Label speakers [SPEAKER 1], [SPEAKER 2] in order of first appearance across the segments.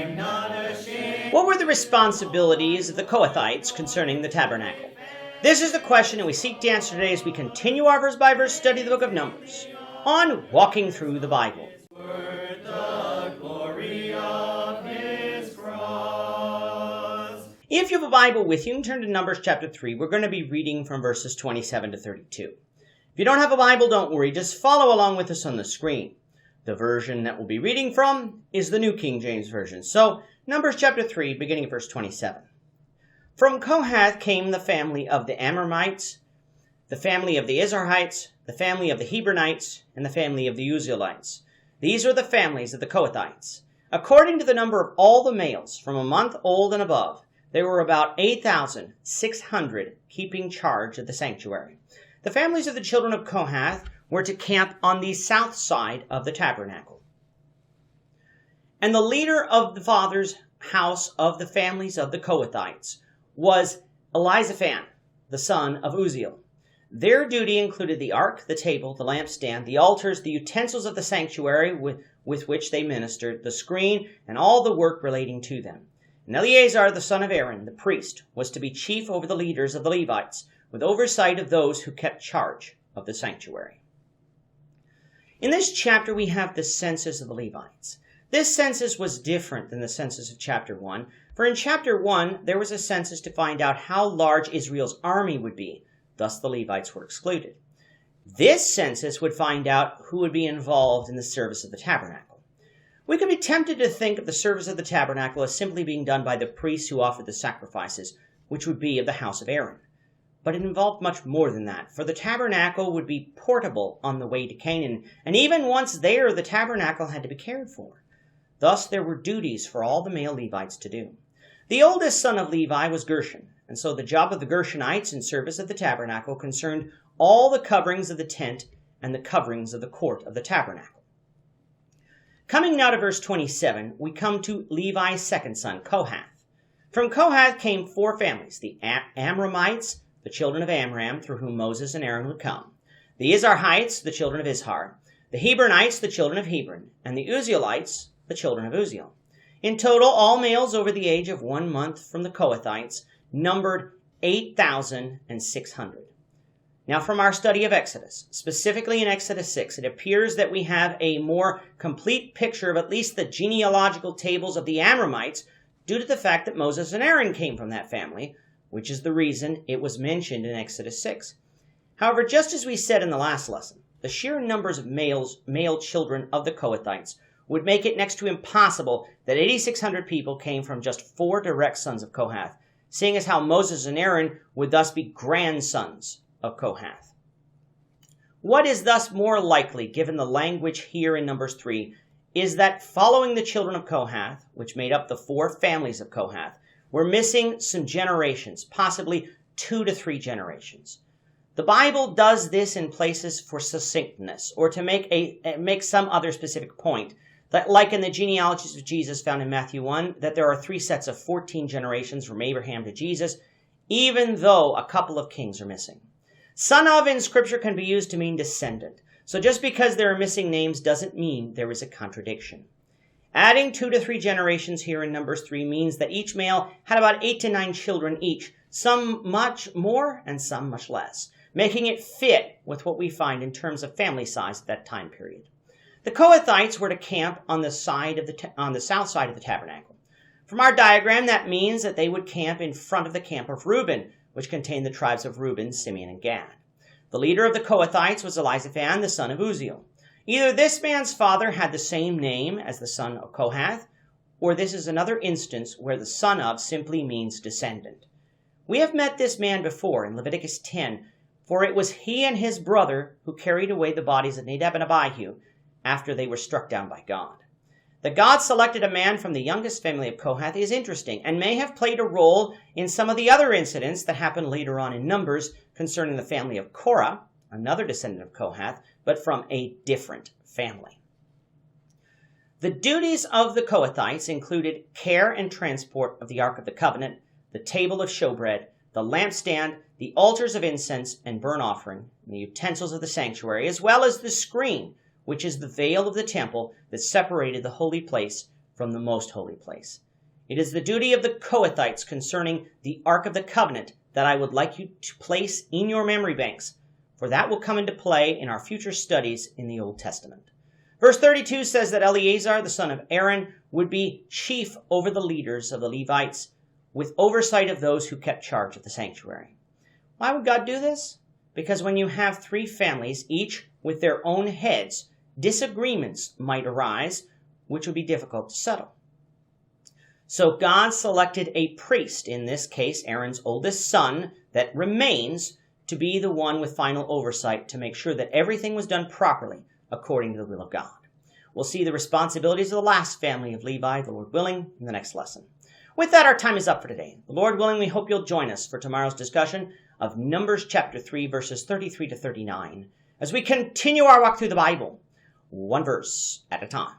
[SPEAKER 1] What were the responsibilities of the Kohathites concerning the tabernacle? This is the question, and we seek to answer today as we continue our verse-by-verse study of the book of Numbers on Walking Through the Bible. If you have a Bible with you, turn to Numbers chapter 3. We're going to be reading from verses 27 to 32. If you don't have a Bible, don't worry. Just follow along with us on the screen. The version that we'll be reading from is the New King James Version. So, Numbers chapter 3, beginning at verse 27. From Kohath came the family of the Amramites, the family of the Israelites, the family of the Hebronites, and the family of the Uzzielites. These are the families of the Kohathites. According to the number of all the males from a month old and above, there were about 8,600 keeping charge of the sanctuary. The families of the children of Kohath were to camp on the south side of the tabernacle. And the leader of the father's house of the families of the Kohathites was Elizaphan, the son of Uzziel. Their duty included the ark, the table, the lampstand, the altars, the utensils of the sanctuary with which they ministered, the screen, and all the work relating to them. And Eleazar, the son of Aaron, the priest, was to be chief over the leaders of the Levites, with oversight of those who kept charge of the sanctuary. In this chapter, we have the census of the Levites. This census was different than the census of chapter 1, for in chapter 1, there was a census to find out how large Israel's army would be. Thus, the Levites were excluded. This census would find out who would be involved in the service of the tabernacle. We can be tempted to think of the service of the tabernacle as simply being done by the priests who offered the sacrifices, which would be of the house of Aaron. But it involved much more than that, for the tabernacle would be portable on the way to Canaan, and even once there, the tabernacle had to be cared for. Thus, there were duties for all the male Levites to do. The oldest son of Levi was Gershon, and so the job of the Gershonites in service of the tabernacle concerned all the coverings of the tent and the coverings of the court of the tabernacle. Coming now to verse 27, we come to Levi's second son, Kohath. From Kohath came four families, the Amramites, the children of Amram, through whom Moses and Aaron would come, the Izrahites, the children of Izhar, the Hebronites, the children of Hebron, and the Uzzielites, the children of Uzziel. In total, all males over the age of 1 month from the Kohathites numbered 8,600. Now, from our study of Exodus, specifically in Exodus 6, it appears that we have a more complete picture of at least the genealogical tables of the Amramites due to the fact that Moses and Aaron came from that family, which is the reason it was mentioned in Exodus 6. However, just as we said in the last lesson, the sheer numbers of male children of the Kohathites would make it next to impossible that 8,600 people came from just 4 direct sons of Kohath, seeing as how Moses and Aaron would thus be grandsons of Kohath. What is thus more likely, given the language here in Numbers 3, is that following the children of Kohath, which made up the 4 families of Kohath, we're missing some generations, possibly 2 to 3 generations. The Bible does this in places for succinctness, or to make some other specific point, that like in the genealogies of Jesus found in Matthew 1, that there are 3 sets of 14 generations from Abraham to Jesus, even though a couple of kings are missing. Son of in Scripture can be used to mean descendant, so just because there are missing names doesn't mean there is a contradiction. Adding 2 to 3 generations here in Numbers 3 means that each male had about 8 to 9 children each, some much more and some much less, making it fit with what we find in terms of family size at that time period. The Kohathites were to camp on the south side of the tabernacle. From our diagram, that means that they would camp in front of the camp of Reuben, which contained the tribes of Reuben, Simeon, and Gad. The leader of the Kohathites was Elizaphan, the son of Uzziel. Either this man's father had the same name as the son of Kohath, or this is another instance where the son of simply means descendant. We have met this man before in Leviticus 10, for it was he and his brother who carried away the bodies of Nadab and Abihu after they were struck down by God. That God selected a man from the youngest family of Kohath is interesting and may have played a role in some of the other incidents that happened later on in Numbers concerning the family of Korah, another descendant of Kohath, but from a different family. The duties of the Kohathites included care and transport of the Ark of the Covenant, the table of showbread, the lampstand, the altars of incense and burnt offering, and the utensils of the sanctuary, as well as the screen, which is the veil of the temple that separated the holy place from the most holy place. It is the duty of the Kohathites concerning the Ark of the Covenant that I would like you to place in your memory banks, for that will come into play in our future studies in the Old Testament. Verse 32 says that Eleazar, the son of Aaron, would be chief over the leaders of the Levites, with oversight of those who kept charge of the sanctuary. Why would God do this? Because when you have three families, each with their own heads, disagreements might arise, which would be difficult to settle. So God selected a priest, in this case Aaron's oldest son, that remains, to be the one with final oversight to make sure that everything was done properly according to the will of God. We'll see the responsibilities of the last family of Levi, the Lord willing, in the next lesson. With that, our time is up for today. The Lord willing, we hope you'll join us for tomorrow's discussion of Numbers chapter 3, verses 33 to 39, as we continue our walk through the Bible, one verse at a time.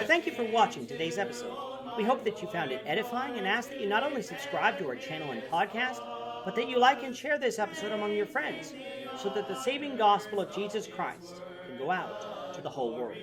[SPEAKER 1] Thank you for watching today's episode. We hope that you found it edifying and ask that you not only subscribe to our channel and podcast, but that you like and share this episode among your friends, so that the saving gospel of Jesus Christ can go out to the whole world.